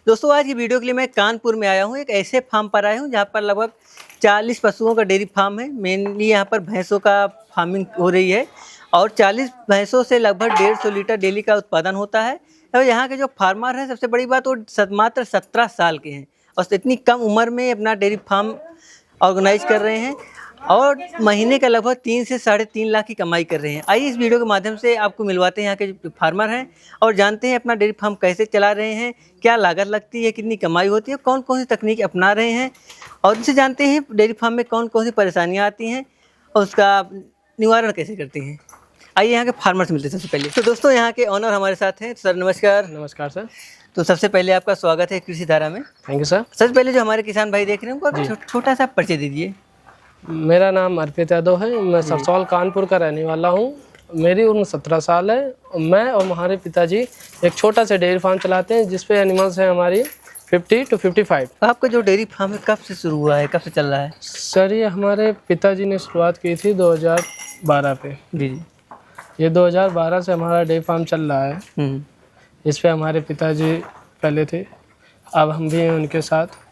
दोस्तों आज की वीडियो के लिए मैं कानपुर में आया हूँ। एक ऐसे फार्म पर आया हूँ जहाँ पर लगभग 40 पशुओं का डेयरी फार्म है। मेनली यहाँ पर भैंसों का फार्मिंग हो रही है और 40 भैंसों से लगभग 150 लीटर डेली का उत्पादन होता है। और यहाँ के जो फार्मर हैं, सबसे बड़ी बात वो मात्र 17 साल के हैं और इतनी कम उम्र में अपना डेयरी फार्म ऑर्गेनाइज कर रहे हैं और महीने का लगभग 3 से 3.5 लाख की कमाई कर रहे हैं। आइए इस वीडियो के माध्यम से आपको मिलवाते हैं यहाँ के जो फार्मर हैं और जानते हैं अपना डेयरी फार्म कैसे चला रहे हैं, क्या लागत लगती है, कितनी कमाई होती है, कौन कौन सी तकनीक अपना रहे हैं और इनसे जानते हैं डेयरी फार्म में कौन कौन सी परेशानियाँ आती हैं और उसका निवारण कैसे करते हैं। आइए यहाँ के फार्मर से मिलते हैं सबसे पहले। तो दोस्तों यहाँ के ऑनर हमारे साथ हैं। सर नमस्कार। नमस्कार सर। तो सबसे पहले आपका स्वागत है कृषि धारा में। Thank you sir. सबसे पहले जो हमारे किसान भाई देख रहे हैं उनको छोटा सा परिचय दीजिए। मेरा नाम अर्पित यादव है। मैं सरसौल कानपुर का रहने वाला हूँ। मेरी उम्र 17 साल है। मैं और हमारे पिताजी एक छोटा सा डेयरी फार्म चलाते हैं जिसपे एनिमल्स हैं हमारी 50 to 55। आपका जो डेयरी फार्म है कब से शुरू हुआ है, कब से चल रहा है? सर ये हमारे पिताजी ने शुरुआत की थी 2012 पे। जी। ये 2012 से हमारा डेयरी फार्म चल रहा है। इस पे हमारे पिताजी पहले थे, अब हम भी हैं उनके साथ।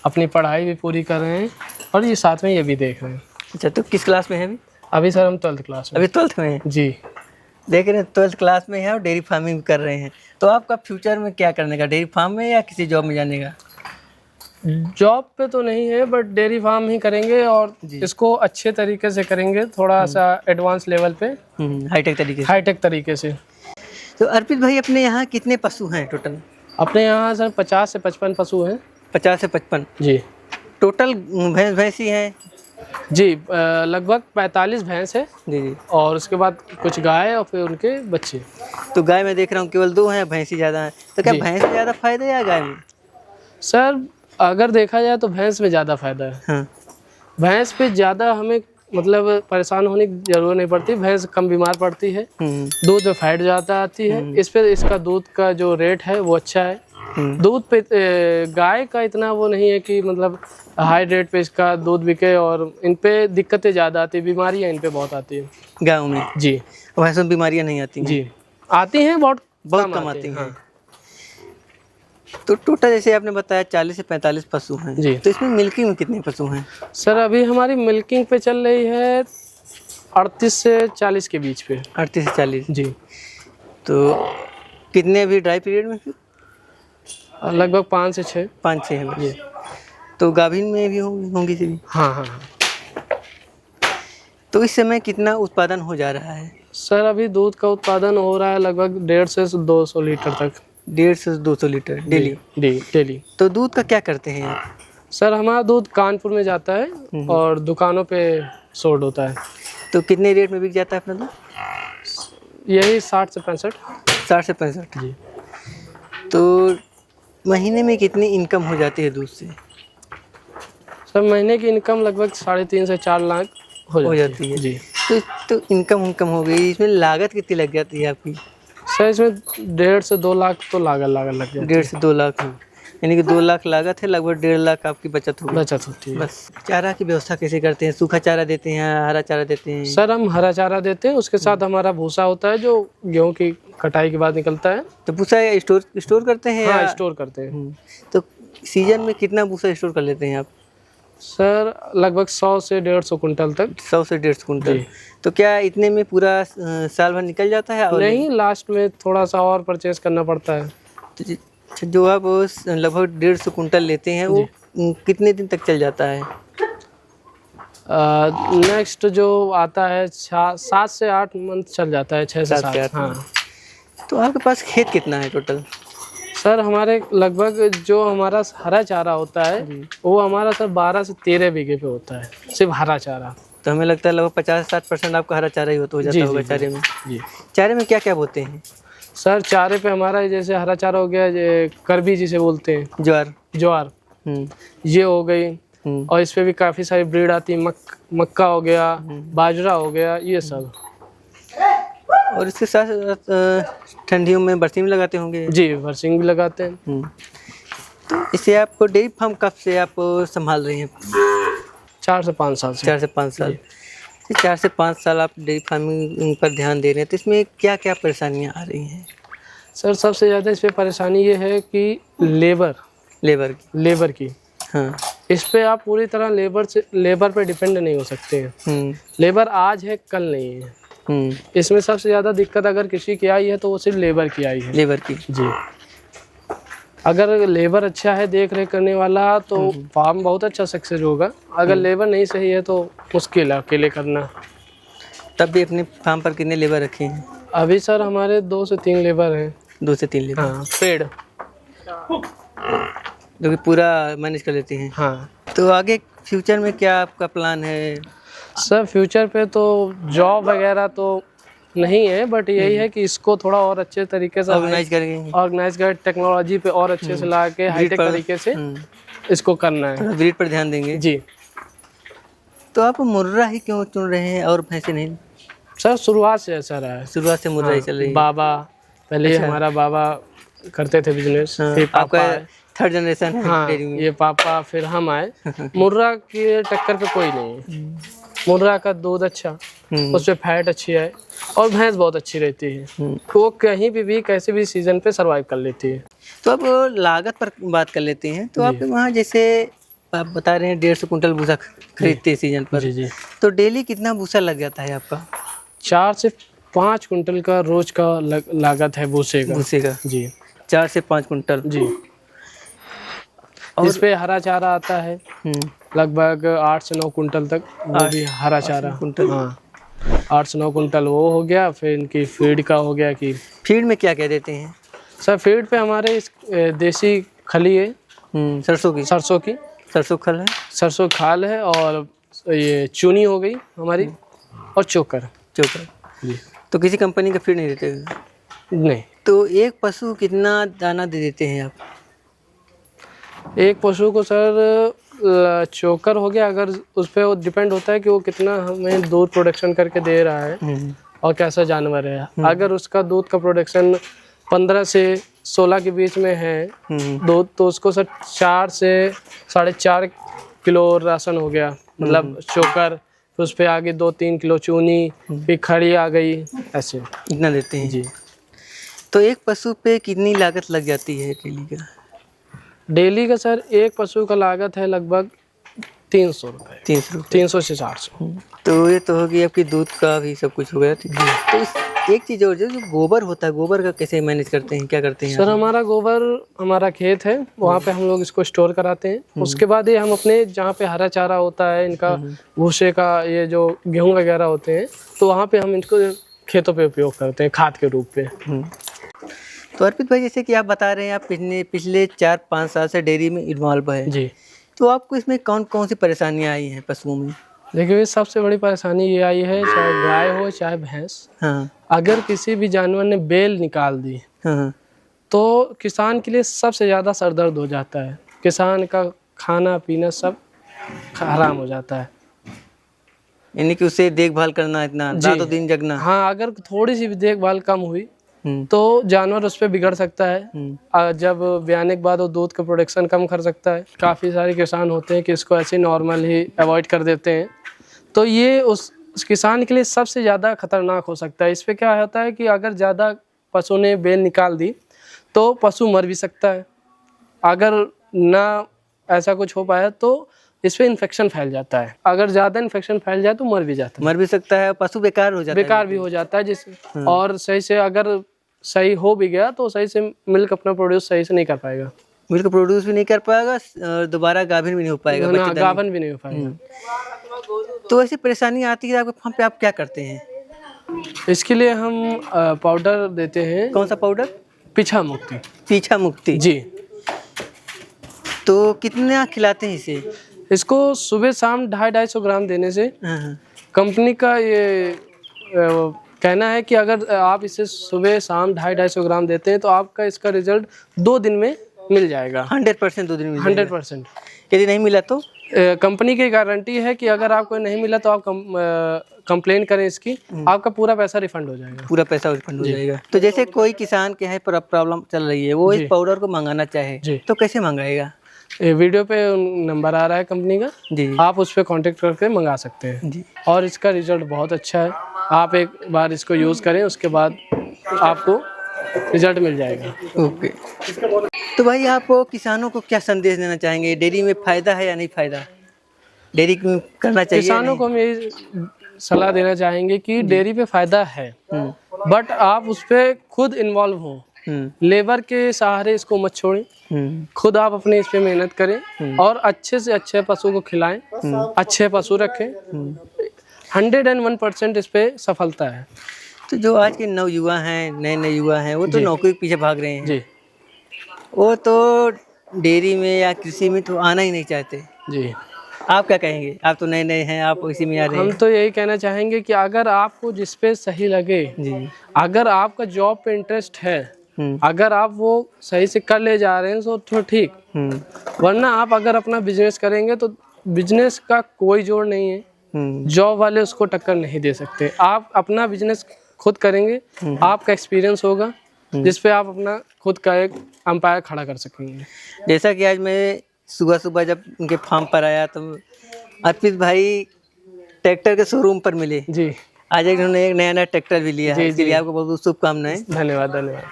अपनी पढ़ाई भी पूरी कर रहे हैं और ये साथ में ये भी देख रहे हैं। अच्छा, तो किस क्लास में है अभी? अभी सर हम 12th क्लास में। अभी 12th में है जी। देख रहे हैं 12th क्लास में है और डेयरी फार्मिंग कर रहे हैं। तो आपका फ्यूचर में क्या करने का, डेयरी फार्म में या किसी जॉब में जाने का? जॉब पे तो नहीं है बट डेयरी फार्म ही करेंगे और इसको अच्छे तरीके से करेंगे, थोड़ा सा एडवांस लेवल पे, हाईटेक तरीके से। तो अर्पित भाई अपने यहाँ कितने पशु हैं टोटल? अपने यहाँ सर 50 से 55 पशु हैं। 50 से 55 जी। टोटल भैंसी हैं? जी लगभग 45 भैंस है जी और उसके बाद कुछ गाय और फिर उनके बच्चे। तो गाय में देख रहा हूँ केवल 2 हैं, भैंसी ज़्यादा हैं। तो क्या भैंस में ज़्यादा फायदा है या गाय में? सर अगर देखा जाए तो भैंस में ज़्यादा फायदा है। हाँ। भैंस पे ज़्यादा हमें मतलब परेशान होने की जरूरत नहीं पड़ती। भैंस कम बीमार पड़ती है, दूध में फैट ज़्यादा आती है। इस पे इसका दूध का जो रेट है वो अच्छा है। दूध पे गाय का इतना वो नहीं है कि मतलब हाई रेट पे इसका दूध बिके और इन पे दिक्कतें ज़्यादा आती है, बीमारियाँ इन पे बहुत आती है गाँव में। जी। भैंसों में बीमारियाँ नहीं आती? जी आती हैं, बहुत कम आती हैं। हाँ। तो टोटल जैसे आपने बताया 40 से 45 पशु हैं जी। तो इसमें मिल्किंग में कितने पशु हैं? सर अभी हमारी मिल्किंग पे चल रही है 38 से 40 के बीच पे। 38 से 40 जी। तो कितने अभी ड्राई पीरियड में? लगभग 5 से 6। 5-6 हैं जी। तो गाभिन में भी होंगी सभी? हाँ हाँ। तो इस समय कितना उत्पादन हो जा रहा है? सर अभी दूध का उत्पादन हो रहा है लगभग 150 से 200 लीटर तक। 150 से 200 लीटर डेली? तो दूध का क्या करते हैं आप? सर हमारा दूध कानपुर में जाता है और दुकानों पे सोल्ड होता है। तो कितने रेट में बिक जाता है अपना दूध? यही 60 से 65। 60 से 65 जी। तो महीने में कितनी इनकम हो जाती है दूध से? सर महीने की इनकम लगभग 3.5 से 4 लाख हो जाती है जी। तो इनकम हो गई, इसमें लागत कितनी लग जाती है आपकी? सर इसमें 1.5 से 2 लाख तो लागत लग जाती है। 1.5 से 2 लाख है, यानी कि 2 लाख लागत है, लगभग 1.5 लाख आपकी बचत होती है। बस। चारा की व्यवस्था कैसे करते हैं? सूखा चारा देते हैं, हरा चारा देते हैं? सर हम हरा चारा देते हैं, उसके साथ हमारा भूसा होता है जो गेहूं की कटाई के बाद निकलता है। तो भूसा स्टोर करते हैं? हाँ स्टोर करते हैं। तो सीजन में कितना भूसा स्टोर कर लेते हैं आप? सर लगभग 100 से 150 कुंटल तक। 100 से 150 कुंटल। तो क्या इतने में पूरा साल भर निकल जाता है? और नहीं, लास्ट में थोड़ा सा और परचेज करना पड़ता है। तो जो आप लगभग 150 कुंटल लेते हैं वो कितने दिन तक चल जाता है? नेक्स्ट जो आता है 7 से 8 मंथ चल जाता है। 6 से 7। हाँ। तो आपके पास खेत कितना है टोटल? सर हमारे लगभग जो हमारा हरा चारा होता है वो हमारा सर 12 से 13 बीघे पे होता है, सिर्फ हरा चारा। तो हमें लगता है लगभग 50-60% आपका हरा चारा ही हो जाता होगा चारे में। जी। चारे में क्या क्या बोते हैं? सर चारे पे हमारा जैसे हरा चारा हो गया, करबी जिसे बोलते हैं, ज्वार ये हो गई। और इस पे भी काफ़ी सारी ब्रीड आती है। मक्का हो गया, बाजरा हो गया, ये सब। और इसके साथ ठंडियों में बरसिंग भी लगाते होंगे? जी, बरसिंग भी लगाते हैं। तो इससे आपको डेयरी फार्म कब से आप संभाल रही हैं? 4 से 5 साल से। 4 से 5 साल। 4 से 5 साल आप डेयरी फार्मिंग पर ध्यान दे रहे हैं, तो इसमें क्या क्या परेशानियां आ रही हैं? सर सबसे ज़्यादा इस पे परेशानी ये है कि लेबर की हाँ। इस पे आप पूरी तरह लेबर पे डिपेंड नहीं हो सकते हैं। लेबर आज है कल नहीं है। इसमें सबसे ज़्यादा दिक्कत अगर किसी की आई है तो वो सिर्फ लेबर की आई है। लेबर की जी। अगर लेबर अच्छा है देख रेख करने वाला तो फार्म बहुत अच्छा सक्सेस होगा। अगर लेबर नहीं सही है तो मुश्किल है अकेले करना। तब भी अपने फार्म पर कितने लेबर रखे हैं? अभी सर हमारे 2 से 3 लेबर हैं। 2 से 3 लेबर। हाँ, पेड़ जो कि पूरा मैनेज कर लेते हैं। हाँ। तो आगे फ्यूचर में क्या आपका प्लान है? सर फ्यूचर पे तो जॉब वगैरह तो नहीं है, बट यही है कि इसको थोड़ा और अच्छे तरीके से ऑर्गेनाइज कर टेक्नोलॉजी पे और अच्छे से ला के हाईटेक तरीके से इसको करना है। ब्रीड पर ध्यान देंगे जी। तो आप मुर्रा ही क्यों चुन रहे हैं और भैंसे नहीं? सर शुरुआत से ऐसा रहा है। शुरुआत से मुर्रा ही चल रही है। बाबा पहले हमारा बाबा करते थे बिजनेस, फिर पापा, थर्ड जनरेशन है। हाँ, ये पापा, फिर हम आए। मुर्रा के टक्कर पे कोई नहीं है। मुर्रा का दूध अच्छा, उसपे फैट अच्छी है और भैंस बहुत अच्छी रहती है। वो कहीं भी कैसे भी सीजन पे सरवाइव कर लेती है। तो अब लागत पर बात कर लेते हैं। तो आपके वहाँ जैसे आप बता रहे हैं 150 कुंटल भूसा खरीदते हैं सीजन पर। जी। तो डेली कितना भूसा लग जाता है आपका? 4 से 5 कुंटल का रोज का लागत है भूसे का। जी 4 से 5 कुंटल। जी। इस पे हरा चारा आता है लगभग 8 से 9 कुंटल तक, वो भी हरा चारा। हाँ, 8 से 9 कुंटल वो हो गया। फिर इनकी फीड का हो गया कि फीड में क्या क्या देते हैं? सर फीड पे हमारे देसी खली है, सरसों खल है, सरसों खाल है, और ये चूनी हो गई हमारी, और चोकर। तो किसी कंपनी का फीड नहीं देते? नहीं। तो एक पशु कितना दाना दे देते हैं आप? एक पशु को सर चोकर हो गया, अगर उस पर डिपेंड होता है कि वो कितना हमें दूध प्रोडक्शन करके दे रहा है और कैसा जानवर है। अगर उसका दूध का प्रोडक्शन 15 से 16 के बीच में है दूध, तो उसको सर 4 से 4.5 किलो राशन हो गया, मतलब चोकर। फिर उस पर आगे 2-3 किलो चूनी, फिर खड़ी आ गई, ऐसे इतना देते हैं। जी। तो एक पशु पे कितनी लागत लग जाती है डेली का? डेली का सर एक पशु का लागत है लगभग 300 रुपये। 300 से 400। तो ये तो होगी आपकी दूध का भी सब कुछ हो गया। तो एक चीज़ और जो गोबर होता है, गोबर का कैसे मैनेज करते हैं, क्या करते हैं? सर हमारा गोबर, हमारा खेत है, वहाँ पे हम लोग इसको स्टोर कराते हैं। उसके बाद ये हम अपने जहाँ पे हरा चारा होता है, इनका भूसे का, ये जो गेहूँ वगैरह होते हैं, तो वहाँ पे हम इनको खेतों पे उपयोग करते हैं खाद के रूप में। तो अर्पित भाई, जैसे कि आप बता रहे हैं आप पिछले 4-5 साल से डेयरी में इन्वॉल्व है जी, तो आपको इसमें कौन कौन सी परेशानियाँ आई हैं पशुओं में? देखिए सबसे बड़ी परेशानी ये आई है, चाहे गाय हो चाहे भैंस, हाँ, अगर किसी भी जानवर ने बेल निकाल दी हाँ, तो किसान के लिए सबसे ज़्यादा सरदर्द हो जाता है। किसान का खाना पीना सब हराम हो जाता है। यानी कि उसे देखभाल करना, इतना रातों दिन जगना। हाँ, अगर थोड़ी सी भी देखभाल कम हुई तो जानवर उस पर बिगड़ सकता है। जब ब्याने के बाद वो दूध का प्रोडक्शन कम कर सकता है। काफ़ी सारे किसान होते हैं कि इसको ऐसे नॉर्मल ही अवॉइड कर देते हैं, तो ये उस किसान के लिए सबसे ज़्यादा खतरनाक हो सकता है। इस पर क्या होता है कि अगर ज़्यादा पशु ने बेल निकाल दी तो पशु मर भी सकता है। अगर ना ऐसा कुछ हो पाया तो इस पर इन्फेक्शन फैल जाता है। अगर ज़्यादा इन्फेक्शन फैल जाए तो मर भी सकता है, पशु बेकार हो जाता है, बेकार भी हो जाता है जिससे। और सही से अगर सही हो भी गया तो सही से मिल्क अपना प्रोड्यूस सही से नहीं कर पाएगा। मिल्क प्रोड्यूस भी नहीं कर पाएगा, दोबारा गाभिन भी नहीं हो पाएगा, गाभिन भी नहीं हो पाएगा। तो ऐसी परेशानी आती है आपके फार्म पे, आप क्या करते हैं? इसके लिए हम पाउडर देते हैं। कौन सा पाउडर? पीछा मुक्ति। पीछा मुक्ति जी। तो कितना खिलाते हैं इसे? इसको सुबह शाम 250-250 ग्राम देने से कंपनी का ये कहना है कि अगर आप इसे सुबह शाम 250-250 ग्राम देते हैं तो आपका इसका रिजल्ट 2 दिन में मिल जाएगा। 100% 2 दिन में 100%। यदि नहीं मिला तो कंपनी की गारंटी है कि अगर आपको नहीं मिला तो आप कंप्लेन करें इसकी, आपका पूरा पैसा रिफंड हो जाएगा। पूरा पैसा रिफंड हो जाएगा। तो जैसे कोई किसान के यहाँ प्रॉब्लम चल रही है, वो इस पाउडर को मंगाना चाहे तो कैसे मंगाएगा? वीडियो पे नंबर आ रहा है कंपनी का जी, आप उस पर कॉन्टेक्ट करके मंगा सकते हैं जी। और इसका रिजल्ट बहुत अच्छा है। आप एक बार इसको यूज़ करें, उसके बाद आपको रिजल्ट मिल जाएगा। ओके। तो भाई आप किसानों को क्या संदेश देना चाहेंगे? डेयरी में फायदा है या नहीं फायदा? डेयरी करना चाहिए या किसानों को हम यही सलाह देना चाहेंगे कि डेयरी पे फायदा है, बट आप उस पे खुद इन्वॉल्व हो, लेबर के सहारे इसको मत छोड़ें, खुद आप अपने इस पे मेहनत करें और अच्छे से अच्छे पशु को खिलाएं, अच्छे पशु रखें। 101% इस पे सफलता है। तो जो आज के नवयुवा हैं, नए युवा हैं, वो तो नौकरी के पीछे भाग रहे हैं जी, वो तो डेयरी में या कृषि में तो आना ही नहीं चाहते। जी। आप क्या कहेंगे? आप तो नए हैं, आप इसी में आ रहे हम हैं। तो यही कहना चाहेंगे कि अगर आपको जिस पे सही लगे, जी। अगर आपका जॉब पे इंटरेस्ट है, अगर आप वो सही से कर ले जा रहे हैं तो ठीक, वरना आप अगर अपना बिजनेस करेंगे तो बिजनेस का कोई जोड़ नहीं है, जॉब वाले उसको टक्कर नहीं दे सकते। आप अपना बिजनेस खुद करेंगे, आपका एक्सपीरियंस होगा जिस पे आप अपना खुद का एक एम्पायर खड़ा कर सकेंगे। जैसा कि आज मैं सुबह जब उनके फार्म पर आया तो अर्पित भाई ट्रैक्टर के शोरूम पर मिले। जी, आज उन्होंने एक नया ट्रैक्टर भी लिया है, इसके लिए आपको बहुत बहुत शुभकामनाएं। धन्यवाद, धन्यवाद।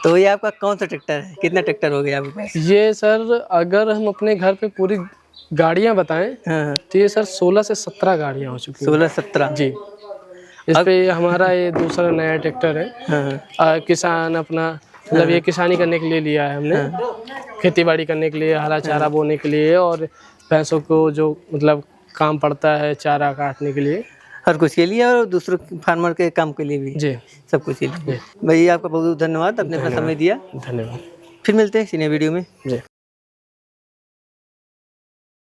तो ये आपका कौन सा ट्रैक्टर है? कितना ट्रैक्टर हो गया आपके पास? ये सर अगर हम अपने घर पे पूरी गाड़ियां बताएं तो ये सर 16 से 17 गाड़ियां हो चुकी हैं। 16-17 जी। इस पे हमारा ये दूसरा नया ट्रैक्टर है। किसान अपना मतलब ये किसानी करने के लिए लिया है हमने, खेती बाड़ी करने के लिए, हरा चारा बोने के लिए और भैंसों को जो मतलब काम पड़ता है चारा काटने के लिए, हर कुछ के लिए और दूसरों फार्मर के काम के लिए भी। जी, सब कुछ के लिए। भैया आपका बहुत बहुत धन्यवाद, अपने अपना समय दिया। धन्यवाद। फिर मिलते हैं किसी नए वीडियो में। जी।